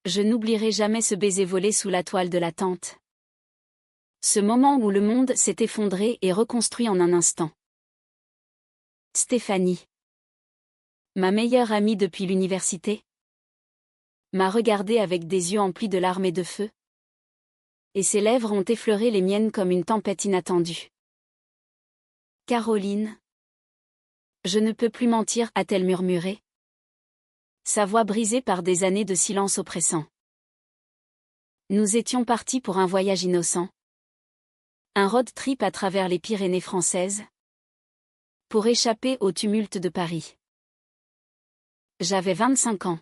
Je n'oublierai jamais ce baiser volé sous la toile de la tente. Ce moment où le monde s'est effondré et reconstruit en un instant. Stéphanie. Ma meilleure amie depuis l'université. M'a regardée avec des yeux emplis de larmes et de feu. Et ses lèvres ont effleuré les miennes comme une tempête inattendue. Caroline. Je ne peux plus mentir, a-t-elle murmuré. Sa voix brisée par des années de silence oppressant. Nous étions partis pour un voyage innocent. Un road trip à travers les Pyrénées françaises. Pour échapper au tumulte de Paris. J'avais 25 ans.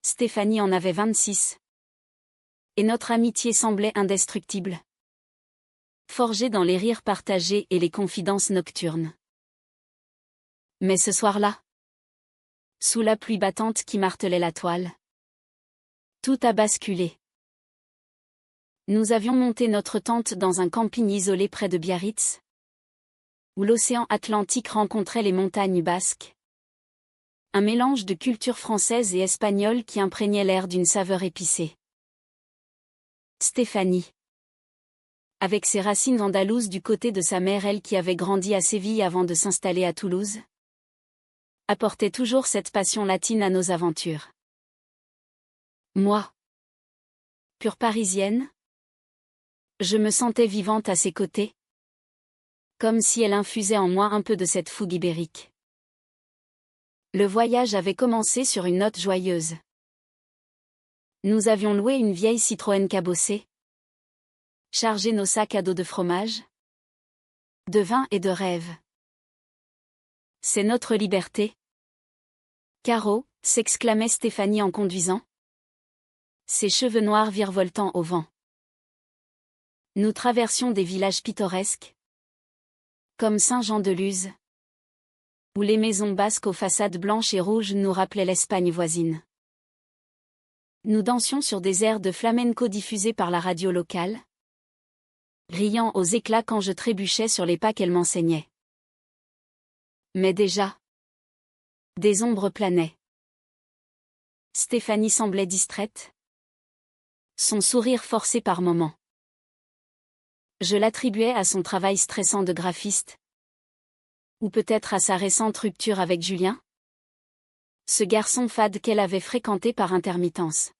Stéphanie en avait 26. Et notre amitié semblait indestructible. Forgée dans les rires partagés et les confidences nocturnes. Mais ce soir-là, sous la pluie battante qui martelait la toile, tout a basculé. Nous avions monté notre tente dans un camping isolé près de Biarritz, où l'océan Atlantique rencontrait les montagnes basques. Un mélange de culture française et espagnole qui imprégnait l'air d'une saveur épicée. Stéphanie. Avec ses racines andalouses du côté de sa mère, elle qui avait grandi à Séville avant de s'installer à Toulouse, apportait toujours cette passion latine à nos aventures. Moi, pure parisienne, je me sentais vivante à ses côtés, comme si elle infusait en moi un peu de cette fougue ibérique. Le voyage avait commencé sur une note joyeuse. Nous avions loué une vieille Citroën cabossée, chargé nos sacs à dos de fromage, de vin et de rêves. C'est notre liberté. Caro, s'exclamait Stéphanie en conduisant. Ses cheveux noirs virevoltant au vent. Nous traversions des villages pittoresques, comme Saint-Jean-de-Luz, où les maisons basques aux façades blanches et rouges nous rappelaient l'Espagne voisine. Nous dansions sur des airs de flamenco diffusés par la radio locale, riant aux éclats quand je trébuchais sur les pas qu'elle m'enseignait. Mais déjà, des ombres planaient. Stéphanie semblait distraite, son sourire forcé par moments. Je l'attribuais à son travail stressant de graphiste. Ou peut-être à sa récente rupture avec Julien? Ce garçon fade qu'elle avait fréquenté par intermittence.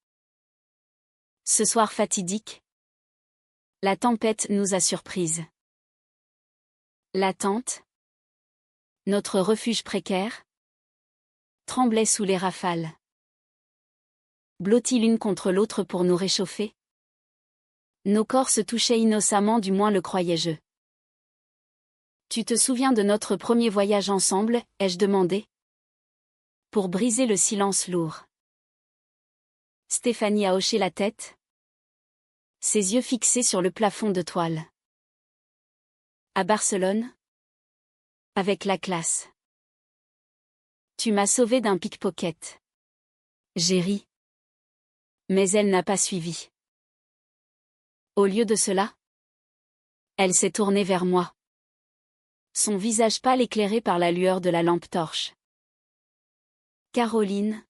Ce soir fatidique, la tempête nous a surprises. La tente, notre refuge précaire, tremblait sous les rafales. Blottis l'une contre l'autre pour nous réchauffer. Nos corps se touchaient innocemment, du moins le croyais-je. Tu te souviens de notre premier voyage ensemble, ai-je demandé? Pour briser le silence lourd. Stéphanie a hoché la tête, ses yeux fixés sur le plafond de toile. À Barcelone? Avec la classe. Tu m'as sauvé d'un pickpocket. J'ai ri. Mais elle n'a pas suivi. Au lieu de cela, elle s'est tournée vers moi. Son visage pâle éclairé par la lueur de la lampe torche. Caroline,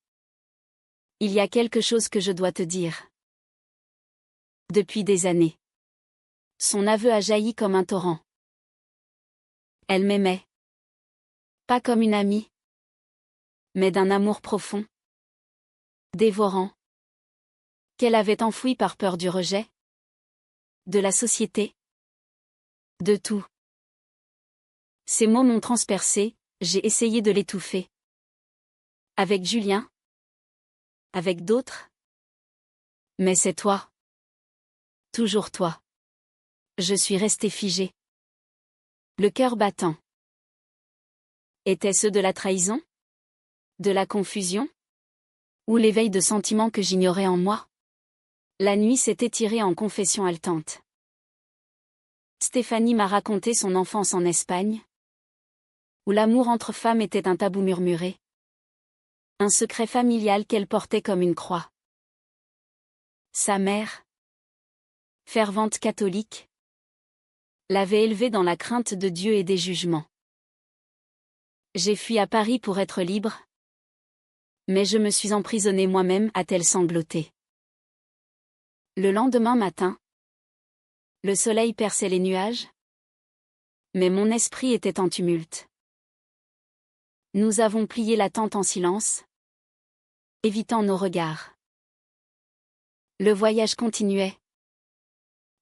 il y a quelque chose que je dois te dire. Depuis des années. Son aveu a jailli comme un torrent. Elle m'aimait. Pas comme une amie, mais d'un amour profond, dévorant, qu'elle avait enfoui par peur du rejet, de la société, de tout. Ces mots m'ont transpercé, j'ai essayé de l'étouffer. Avec Julien? Avec d'autres? Mais c'est toi. Toujours toi. Je suis restée figée. Le cœur battant. Était-ce de la trahison? De la confusion? Ou l'éveil de sentiments que j'ignorais en moi? La nuit s'est étirée en confessions haletantes. Stéphanie m'a raconté son enfance en Espagne, où l'amour entre femmes était un tabou murmuré. Un secret familial qu'elle portait comme une croix. Sa mère, fervente catholique, l'avait élevée dans la crainte de Dieu et des jugements. J'ai fui à Paris pour être libre, Mais je me suis emprisonnée moi-même, a-t-elle sangloté. Le lendemain matin, le soleil perçait les nuages, mais mon esprit était en tumulte. Nous avons plié la tente en silence, évitant nos regards. Le voyage continuait,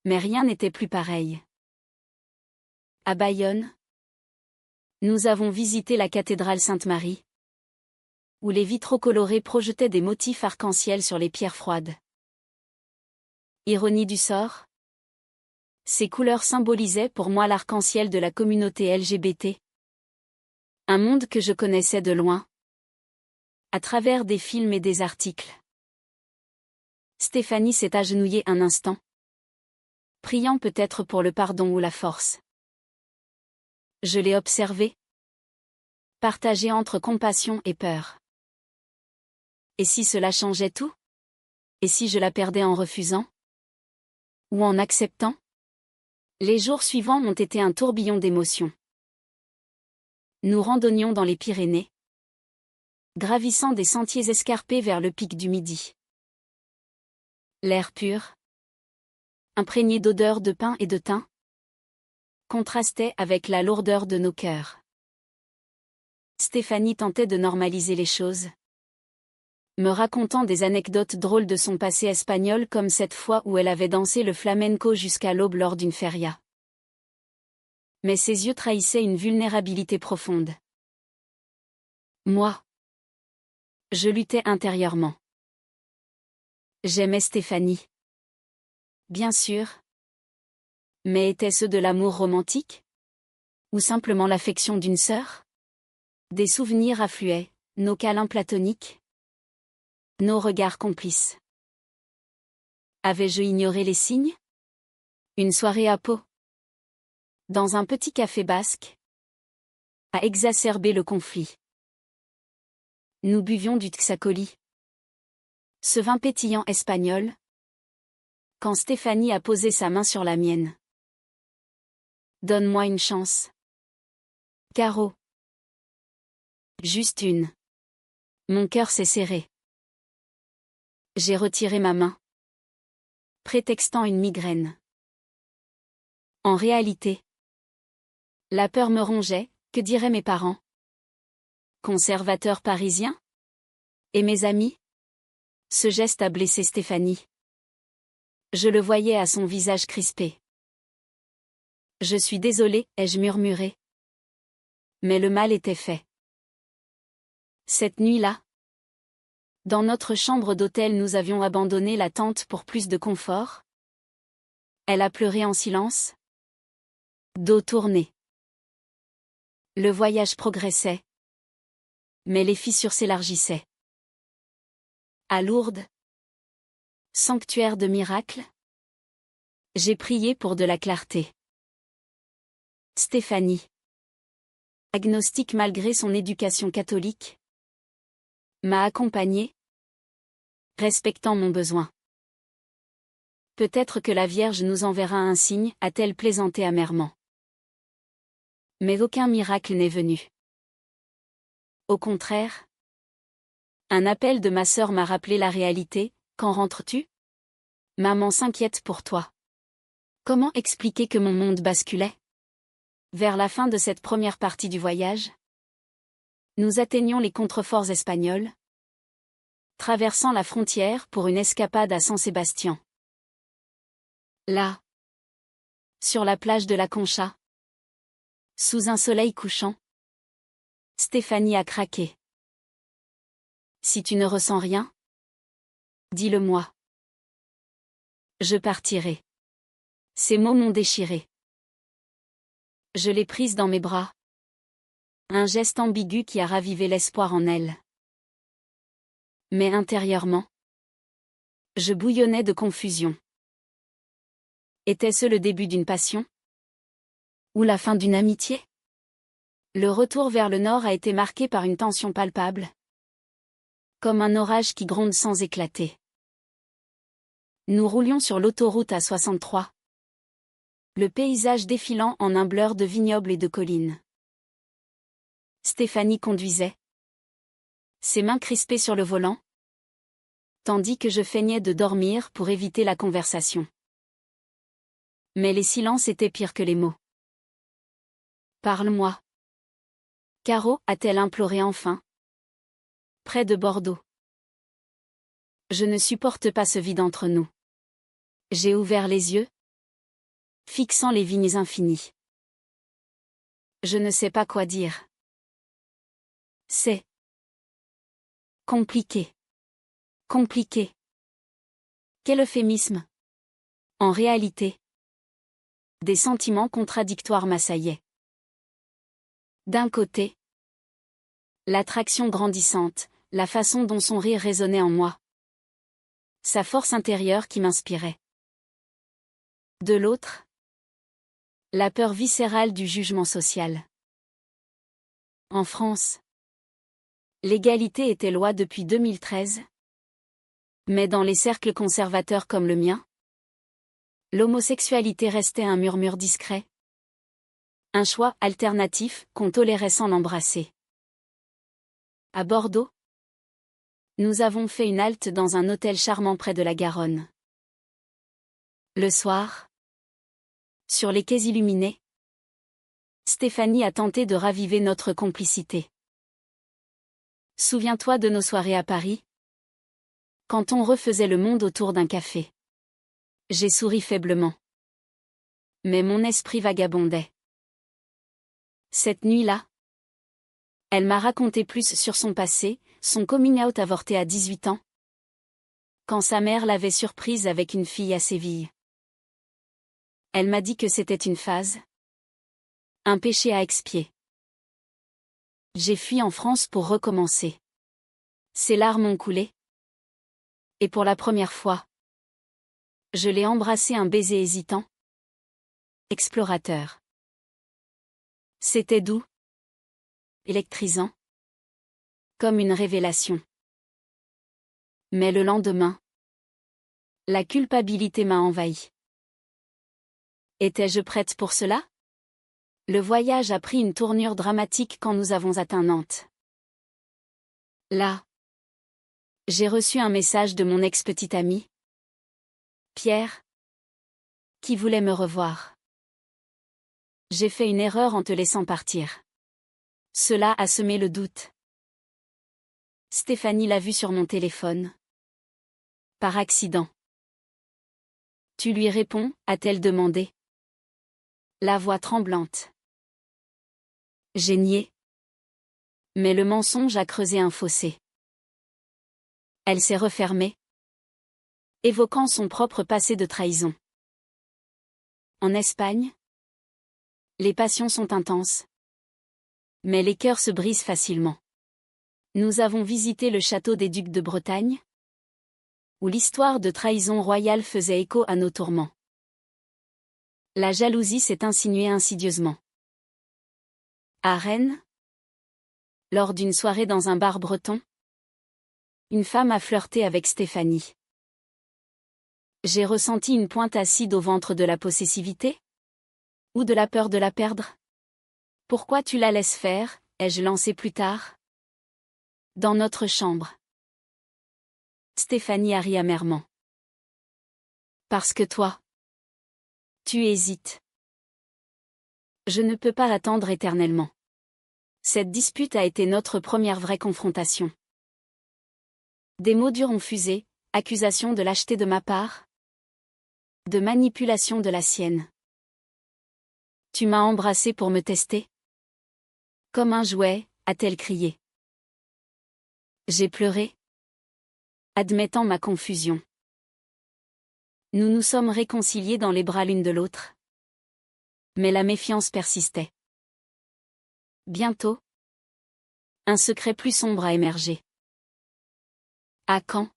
mais rien n'était plus pareil. À Bayonne, nous avons visité la cathédrale Sainte-Marie, où les vitraux colorés projetaient des motifs arc-en-ciel sur les pierres froides. Ironie du sort, ces couleurs symbolisaient pour moi l'arc-en-ciel de la communauté LGBT. Un monde que je connaissais de loin, à travers des films et des articles. Stéphanie s'est agenouillée un instant, priant peut-être pour le pardon ou la force. Je l'ai observée, partagée entre compassion et peur. Et si cela changeait tout? Et si je la perdais en refusant? Ou en acceptant? Les jours suivants ont été un tourbillon d'émotions. Nous randonnions dans les Pyrénées, gravissant des sentiers escarpés vers le pic du Midi. L'air pur, imprégné d'odeurs de pin et de thym, contrastait avec la lourdeur de nos cœurs. Stéphanie tentait de normaliser les choses, me racontant des anecdotes drôles de son passé espagnol, comme cette fois où elle avait dansé le flamenco jusqu'à l'aube lors d'une feria. Mais ses yeux trahissaient une vulnérabilité profonde. Moi, je luttais intérieurement. J'aimais Stéphanie. Bien sûr. Mais était-ce de l'amour romantique? Ou simplement l'affection d'une sœur? Des souvenirs affluaient, nos câlins platoniques, nos regards complices. Avais-je ignoré les signes? Une soirée à Pau, dans un petit café basque, a exacerbé le conflit. Nous buvions du Txakoli, ce vin pétillant espagnol, quand Stéphanie a posé sa main sur la mienne. Donne-moi une chance. Caro. Juste une. Mon cœur s'est serré. J'ai retiré ma main, prétextant une migraine. En réalité, la peur me rongeait, que diraient mes parents? Conservateurs parisiens? Et mes amis? Ce geste a blessé Stéphanie. Je le voyais à son visage crispé. Je suis désolée, ai-je murmuré. Mais le mal était fait. Cette nuit-là, dans notre chambre d'hôtel, nous avions abandonné la tente pour plus de confort. Elle a pleuré en silence, dos tourné. Le voyage progressait, mais les fissures s'élargissaient. À Lourdes, sanctuaire de miracles, j'ai prié pour de la clarté. Stéphanie, agnostique malgré son éducation catholique, m'a accompagnée, respectant mon besoin. Peut-être que la Vierge nous enverra un signe, a-t-elle plaisanté amèrement. Mais aucun miracle n'est venu. Au contraire, un appel de ma sœur m'a rappelé la réalité. Quand rentres-tu? Maman s'inquiète pour toi. Comment expliquer que mon monde basculait? Vers la fin de cette première partie du voyage, nous atteignions les contreforts espagnols, traversant la frontière pour une escapade à San Sébastien. Là, sur la plage de la Concha, sous un soleil couchant, Stéphanie a craqué. Si tu ne ressens rien, dis-le-moi. Je partirai. Ces mots m'ont déchiré. Je l'ai prise dans mes bras. Un geste ambigu qui a ravivé l'espoir en elle. Mais intérieurement, je bouillonnais de confusion. Était-ce le début d'une passion? Ou la fin d'une amitié? Le retour vers le nord a été marqué par une tension palpable, comme un orage qui gronde sans éclater. Nous roulions sur l'autoroute A63. Le paysage défilant en un blur de vignobles et de collines. Stéphanie conduisait. ses mains crispées sur le volant, tandis que je feignais de dormir pour éviter la conversation. Mais les silences étaient pires que les mots. Parle-moi. Caro, a-t-elle imploré enfin. Près de Bordeaux. Je ne supporte pas ce vide entre nous. J'ai ouvert les yeux, fixant les vignes infinies. Je ne sais pas quoi dire. C'est compliqué. Compliqué. Quel euphémisme. En réalité, des sentiments contradictoires m'assaillaient. D'un côté, l'attraction grandissante, la façon dont son rire résonnait en moi. Sa force intérieure qui m'inspirait. De l'autre, la peur viscérale du jugement social. En France, l'égalité était loi depuis 2013. Mais dans les cercles conservateurs comme le mien, l'homosexualité restait un murmure discret. Un choix alternatif qu'on tolérait sans l'embrasser. À Bordeaux, nous avons fait une halte dans un hôtel charmant près de la Garonne. Le soir, sur les quais illuminés, Stéphanie a tenté de raviver notre complicité. Souviens-toi de nos soirées à Paris, quand on refaisait le monde autour d'un café. J'ai souri faiblement. Mais mon esprit vagabondait. Cette nuit-là, elle m'a raconté plus sur son passé, son coming out avorté à 18 ans, quand sa mère l'avait surprise avec une fille à Séville. Elle m'a dit que c'était une phase, un péché à expier. J'ai fui en France pour recommencer. Ses larmes ont coulé. Et pour la première fois, je l'ai embrassé un baiser hésitant, explorateur. C'était doux, électrisant, comme une révélation. Mais le lendemain, la culpabilité m'a envahi. Étais-je prête pour cela? Le voyage a pris une tournure dramatique quand nous avons atteint Nantes. Là, j'ai reçu un message de mon ex-petit ami, Pierre, qui voulait me revoir. J'ai fait une erreur en te laissant partir. Cela a semé le doute. Stéphanie l'a vu sur mon téléphone. Par accident. Tu lui réponds, a-t-elle demandé. La voix tremblante. J'ai nié. Mais le mensonge a creusé un fossé. Elle s'est refermée, évoquant son propre passé de trahison. En Espagne, les passions sont intenses. Mais les cœurs se brisent facilement. Nous avons visité le château des ducs de Bretagne, où l'histoire de trahison royale faisait écho à nos tourments. La jalousie s'est insinuée insidieusement. À Rennes, lors d'une soirée dans un bar breton, une femme a flirté avec Stéphanie. J'ai ressenti une pointe acide au ventre de la possessivité? Ou de la peur de la perdre? Pourquoi tu la laisses faire, ai-je lancé plus tard? Dans notre chambre. Stéphanie a ri amèrement. Parce que toi, tu hésites. Je ne peux pas attendre éternellement. Cette dispute a été notre première vraie confrontation. Des mots durs ont fusé, accusation de lâcheté de ma part, de manipulation de la sienne. Tu m'as embrassé pour me tester? Comme un jouet, a-t-elle crié. J'ai pleuré, admettant ma confusion. Nous nous sommes réconciliés dans les bras l'une de l'autre. Mais la méfiance persistait. Bientôt, un secret plus sombre a émergé. À Caen,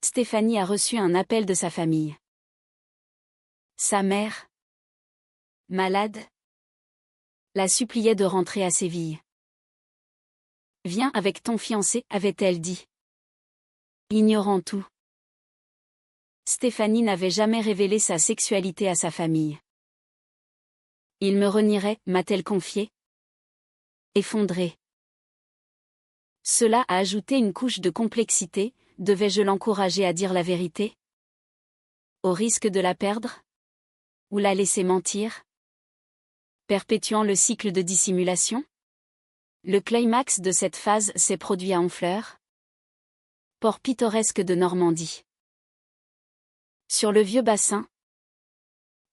Stéphanie a reçu un appel de sa famille. Sa mère, malade, la suppliait de rentrer à Séville. Viens avec ton fiancé, avait-elle dit. Ignorant tout. Stéphanie n'avait jamais révélé sa sexualité à sa famille. Il me renierait, m'a-t-elle confié. Effondrée. Cela a ajouté une couche de complexité. Devais-je l'encourager à dire la vérité? Au risque de la perdre? Ou la laisser mentir? Perpétuant le cycle de dissimulation? Le climax de cette phase s'est produit à Honfleur, port pittoresque de Normandie. Sur le vieux bassin,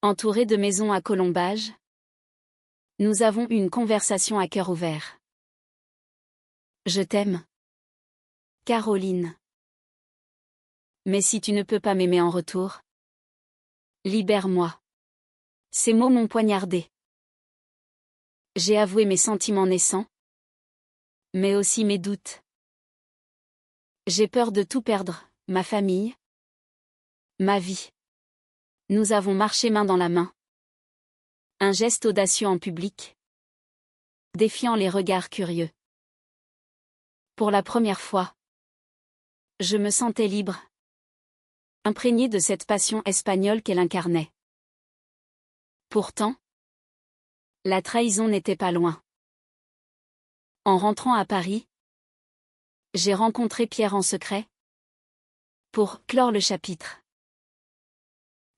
entouré de maisons à colombages, nous avons eu une conversation à cœur ouvert. Je t'aime, Caroline. Mais si tu ne peux pas m'aimer en retour, libère-moi. Ces mots m'ont poignardé. J'ai avoué mes sentiments naissants, mais aussi mes doutes. J'ai peur de tout perdre, ma famille, ma vie. Nous avons marché main dans la main. Un geste audacieux en public, défiant les regards curieux. Pour la première fois, je me sentais libre, imprégné de cette passion espagnole qu'elle incarnait. Pourtant, la trahison n'était pas loin. En rentrant à Paris, j'ai rencontré Pierre en secret pour clore le chapitre.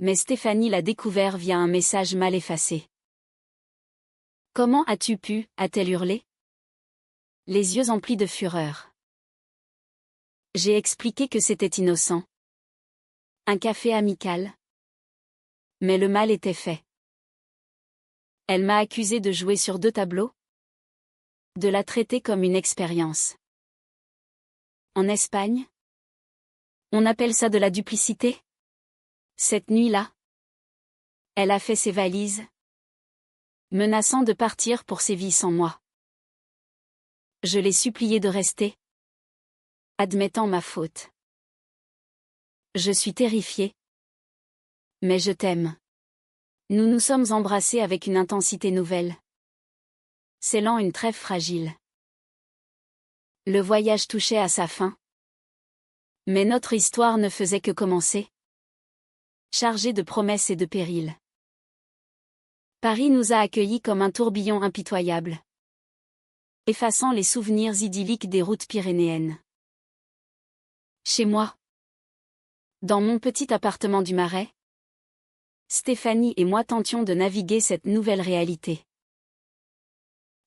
Mais Stéphanie l'a découvert via un message mal effacé. « Comment as-tu pu » a-t-elle hurlé, les yeux emplis de fureur. J'ai expliqué que c'était innocent. Un café amical. Mais le mal était fait. Elle m'a accusé de jouer sur 2 tableaux, de la traiter comme une expérience. En Espagne, on appelle ça de la duplicité. Cette nuit-là, elle a fait ses valises, menaçant de partir pour Séville sans moi. Je l'ai supplié de rester, admettant ma faute. Je suis terrifiée. Mais je t'aime. Nous nous sommes embrassés avec une intensité nouvelle, scellant une trêve fragile. Le voyage touchait à sa fin. Mais notre histoire ne faisait que commencer, chargée de promesses et de périls. Paris nous a accueillis comme un tourbillon impitoyable, effaçant les souvenirs idylliques des routes pyrénéennes. Chez moi, dans mon petit appartement du Marais, Stéphanie et moi tentions de naviguer cette nouvelle réalité.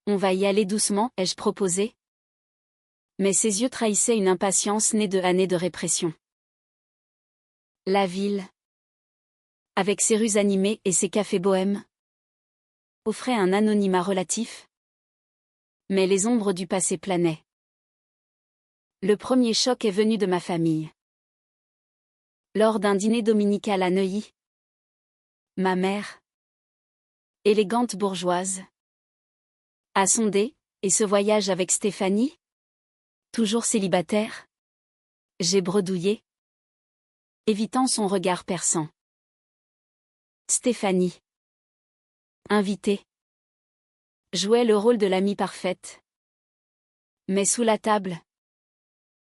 On va y aller doucement, ai-je proposé. Mais ses yeux trahissaient une impatience née de années de répression. La ville, avec ses rues animées et ses cafés bohèmes, offrait un anonymat relatif. Mais les ombres du passé planaient. Le premier choc est venu de ma famille. Lors d'un dîner dominical à Neuilly, ma mère, élégante bourgeoise, a sondé, et ce voyage avec Stéphanie? Toujours célibataire? J'ai bredouillé, évitant son regard perçant. Stéphanie, invitée, jouait le rôle de l'amie parfaite. Mais sous la table,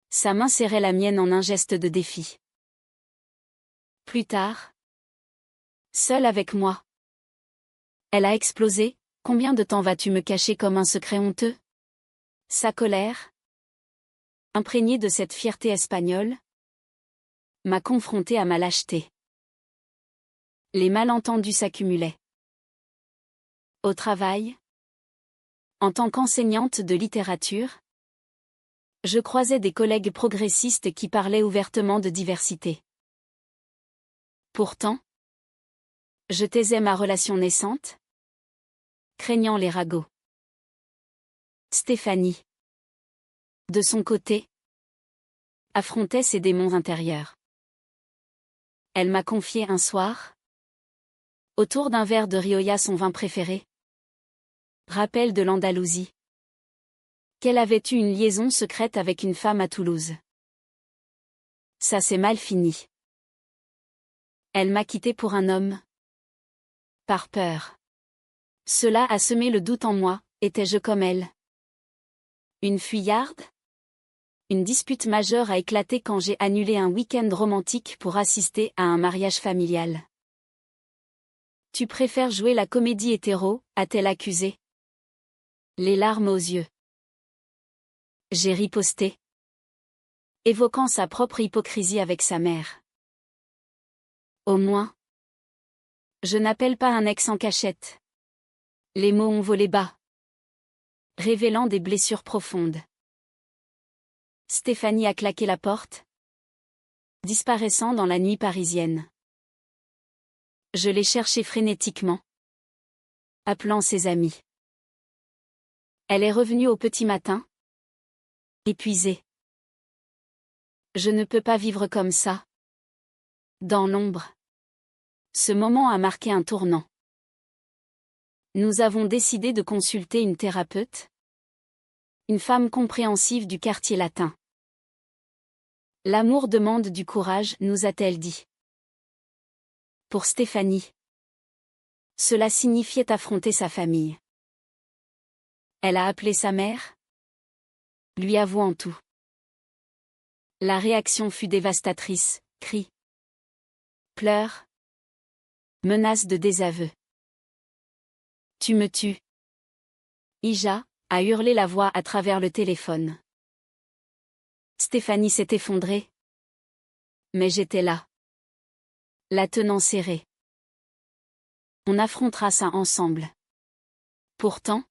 sa main serrait la mienne en un geste de défi. Plus tard, seule avec moi, elle a explosé. Combien de temps vas-tu me cacher comme un secret honteux? Sa colère, imprégnée de cette fierté espagnole, m'a confrontée à ma lâcheté. Les malentendus s'accumulaient. Au travail, en tant qu'enseignante de littérature, je croisais des collègues progressistes qui parlaient ouvertement de diversité. Pourtant, je taisais ma relation naissante, craignant les ragots. Stéphanie, de son côté, affrontait ses démons intérieurs. Elle m'a confié un soir, autour d'un verre de Rioja son vin préféré, rappel de l'Andalousie, qu'elle avait eu une liaison secrète avec une femme à Toulouse. Ça s'est mal fini. Elle m'a quitté pour un homme. Par peur. Cela a semé le doute en moi, étais-je comme elle? Une fuyarde? Une dispute majeure a éclaté quand j'ai annulé un week-end romantique pour assister à un mariage familial. Tu préfères jouer la comédie hétéro, a-t-elle accusé? Les larmes aux yeux. J'ai riposté, évoquant sa propre hypocrisie avec sa mère. Au moins, je n'appelle pas un ex en cachette. Les mots ont volé bas, révélant des blessures profondes. Stéphanie a claqué la porte, disparaissant dans la nuit parisienne. Je l'ai cherchée frénétiquement, appelant ses amis. Elle est revenue au petit matin, épuisée. Je ne peux pas vivre comme ça. Dans l'ombre. Ce moment a marqué un tournant. Nous avons décidé de consulter une thérapeute. Une femme compréhensive du quartier latin. L'amour demande du courage, nous a-t-elle dit. Pour Stéphanie, cela signifiait affronter sa famille. Elle a appelé sa mère, lui avouant tout. La réaction fut dévastatrice, cris, pleurs, menaces de désaveu. Tu me tues. Ija a hurlé la voix à travers le téléphone. Stéphanie s'est effondrée. Mais j'étais là. La tenant serrée. On affrontera ça ensemble. Pourtant,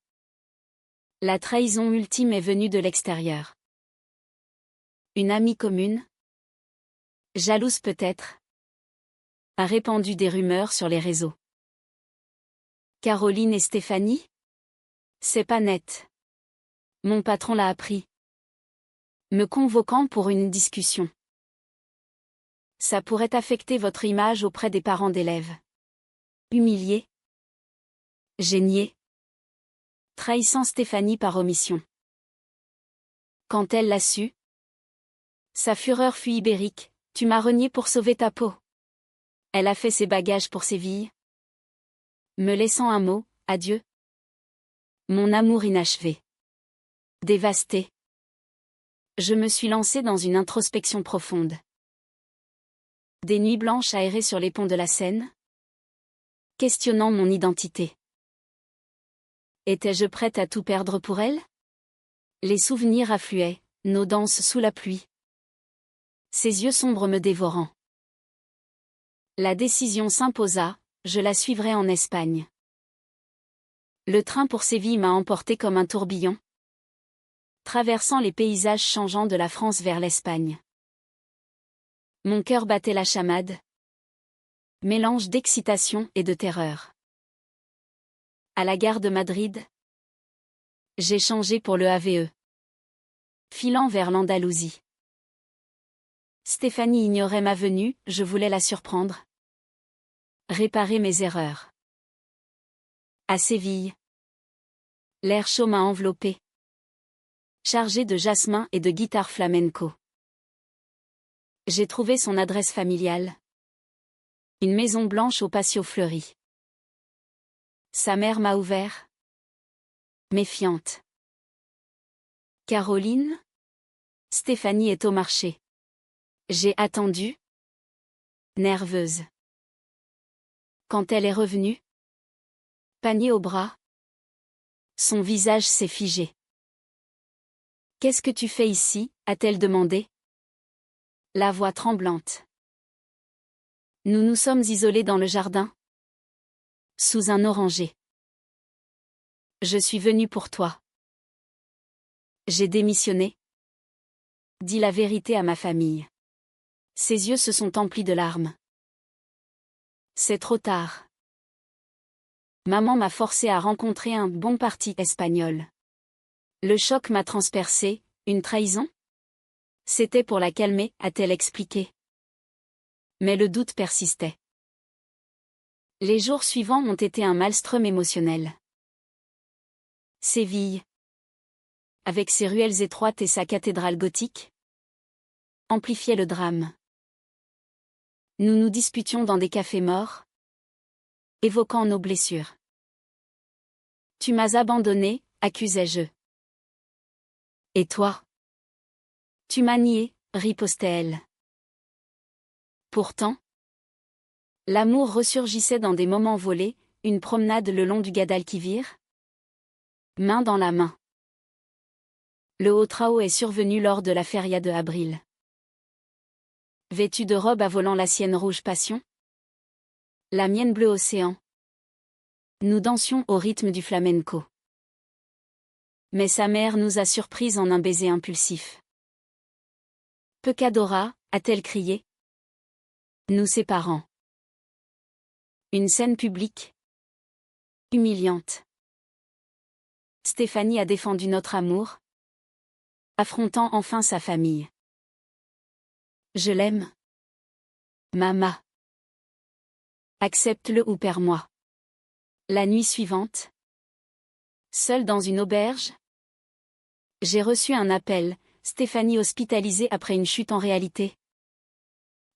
la trahison ultime est venue de l'extérieur. Une amie commune, jalouse peut-être, a répandu des rumeurs sur les réseaux. Caroline et Stéphanie? C'est pas net. Mon patron l'a appris, me convoquant pour une discussion. Ça pourrait affecter votre image auprès des parents d'élèves. Humilié. J'ai nié. Trahissant Stéphanie par omission. Quand elle l'a su, sa fureur fut ibérique. Tu m'as renié pour sauver ta peau. Elle a fait ses bagages pour Séville, me laissant un mot, adieu. Mon amour inachevé. Dévasté. Je me suis lancée dans une introspection profonde. Des nuits blanches à errer sur les ponts de la Seine, questionnant mon identité. Étais-je prête à tout perdre pour elle? Les souvenirs affluaient, nos danses sous la pluie. Ses yeux sombres me dévorant. La décision s'imposa, je la suivrai en Espagne. Le train pour Séville m'a emporté comme un tourbillon, traversant les paysages changeants de la France vers l'Espagne. Mon cœur battait la chamade, mélange d'excitation et de terreur. À la gare de Madrid, j'ai changé pour le AVE, filant vers l'Andalousie. Stéphanie ignorait ma venue, je voulais la surprendre. Réparer mes erreurs. À Séville, l'air chaud m'a enveloppé, chargé de jasmin et de guitare flamenco. J'ai trouvé son adresse familiale. Une maison blanche au patio fleuri. Sa mère m'a ouvert. Méfiante. Caroline? Stéphanie est au marché. J'ai attendu. Nerveuse. Quand elle est revenue, panier au bras, son visage s'est figé. Qu'est-ce que tu fais ici? A-t-elle demandé. La voix tremblante. Nous nous sommes isolés dans le jardin, sous un oranger. Je suis venue pour toi. J'ai démissionné. Dis la vérité à ma famille. Ses yeux se sont emplis de larmes. C'est trop tard. Maman m'a forcé à rencontrer un bon parti espagnol. Le choc m'a transpercé, une trahison? C'était pour la calmer, a-t-elle expliqué. Mais le doute persistait. Les jours suivants ont été un maelstrom émotionnel. Séville, avec ses ruelles étroites et sa cathédrale gothique, amplifiait le drame. Nous nous disputions dans des cafés morts, évoquant nos blessures. Tu m'as abandonné, accusai-je. Et toi? Tu m'as nié, ripostait-elle. Pourtant, l'amour ressurgissait dans des moments volés, une promenade le long du Guadalquivir, main dans la main. Le haut trao est survenu lors de la feria de avril. Vêtue de robe à volant, la sienne rouge passion, la mienne bleu océan. Nous dansions au rythme du flamenco. Mais sa mère nous a surprises en un baiser impulsif. Pecadora, a-t-elle crié, nous séparant. Une scène publique humiliante. Stéphanie a défendu notre amour, affrontant enfin sa famille. Je l'aime. Mama. Accepte-le ou perds-moi. La nuit suivante, seule dans une auberge, j'ai reçu un appel, Stéphanie hospitalisée après une chute en réalité.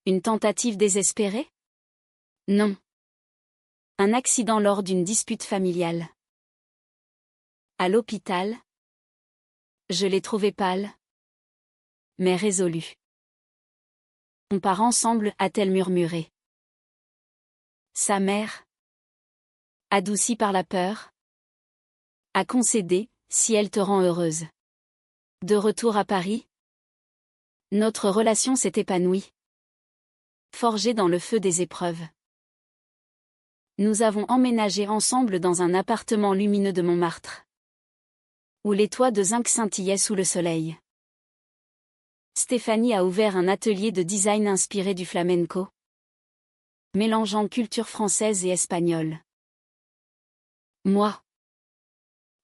Une tentative désespérée? Non. Un accident lors d'une dispute familiale. À l'hôpital, je l'ai trouvée pâle, mais résolue. On part ensemble, a-t-elle murmuré. Sa mère, adoucie par la peur, a concédé, si elle te rend heureuse. De retour à Paris, notre relation s'est épanouie, forgée dans le feu des épreuves. Nous avons emménagé ensemble dans un appartement lumineux de Montmartre, où les toits de zinc scintillaient sous le soleil. Stéphanie a ouvert un atelier de design inspiré du flamenco, mélangeant culture française et espagnole. Moi,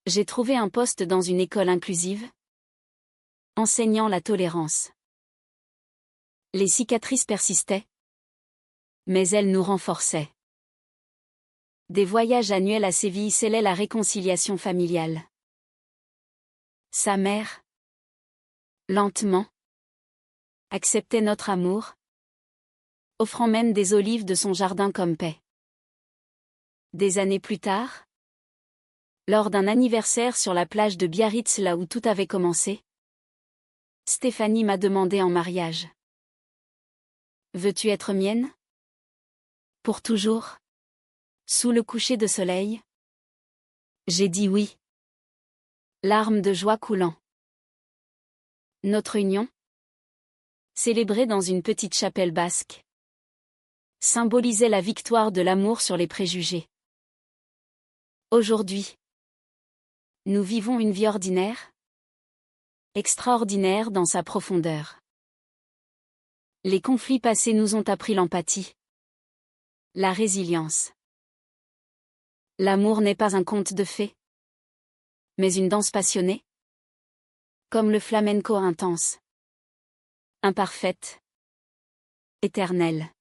j'ai trouvé un poste dans une école inclusive, enseignant la tolérance. Les cicatrices persistaient, mais elles nous renforçaient. Des voyages annuels à Séville scellaient la réconciliation familiale. Sa mère, lentement, acceptait notre amour, offrant même des olives de son jardin comme paix. Des années plus tard, lors d'un anniversaire sur la plage de Biarritz, là où tout avait commencé, Stéphanie m'a demandé en mariage. Veux-tu être mienne? Pour toujours? Sous le coucher de soleil? J'ai dit oui. Larmes de joie coulant. Notre union, célébrée dans une petite chapelle basque, symbolisait la victoire de l'amour sur les préjugés. Aujourd'hui, nous vivons une vie ordinaire, extraordinaire dans sa profondeur. Les conflits passés nous ont appris l'empathie, la résilience. L'amour n'est pas un conte de fées, mais une danse passionnée, comme le flamenco intense, imparfaite, éternelle.